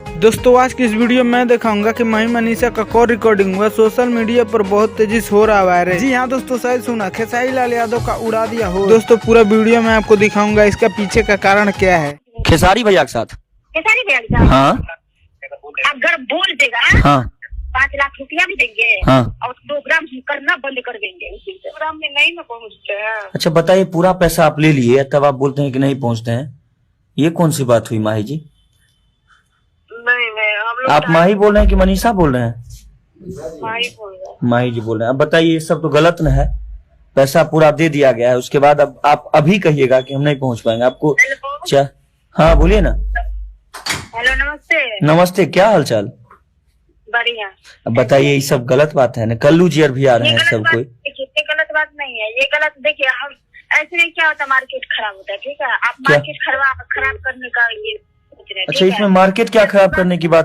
दोस्तों आज की इस वीडियो में मैं दिखाऊंगा कि माही मनीषा का कॉल रिकॉर्डिंग हुआ सोशल मीडिया पर बहुत तेजी से हो रहा है वायरल। जी हाँ दोस्तों, शायद सुना खेसारी लाल यादव का उड़ा दिया हो। दोस्तों पूरा वीडियो में आपको दिखाऊंगा इसका पीछे का कारण क्या है। खेसारी भैया के साथ हाँ अगर बोल देगा हाँ 5 लाख रुपया भी देंगे हाँ। और प्रोग्राम करना बंद कर देंगे। उसी प्रोग्राम में नहीं ना पहुँचते हैं। अच्छा बताइए, पूरा पैसा आप ले लिए तब आप बोलते हैं कि नहीं पहुंचते हैं, ये कौन सी बात हुई माही जी? नहीं हम लोग आप माही बोल रहे हैं कि मनीषा बोल रहे हैं? माही बोल रहे हैं। माही जी बोल रहे हैं। अब बताइए, ये सब तो गलत न है। पैसा पूरा दे दिया गया है, उसके बाद अब आप अभी कहिएगा कि हम नहीं पहुंच पाएंगे आपको। हेलो हाँ बोलिए ना। हेलो नमस्ते। नमस्ते, क्या हाल चाल? बढ़िया। अब बताइए, ये सब गलत बात है ना। कल्लू जी भी आ रहे हैं सब कोई। ये गलत बात नहीं है, ये गलत देखिए। हम ऐसे नहीं, क्या होता मार्केट खराब होता है, ठीक है। आप क्या? मार्केट खराब करने का ये सोच रहे हैं। अच्छा, इसमें मार्केट क्या खराब करने की बात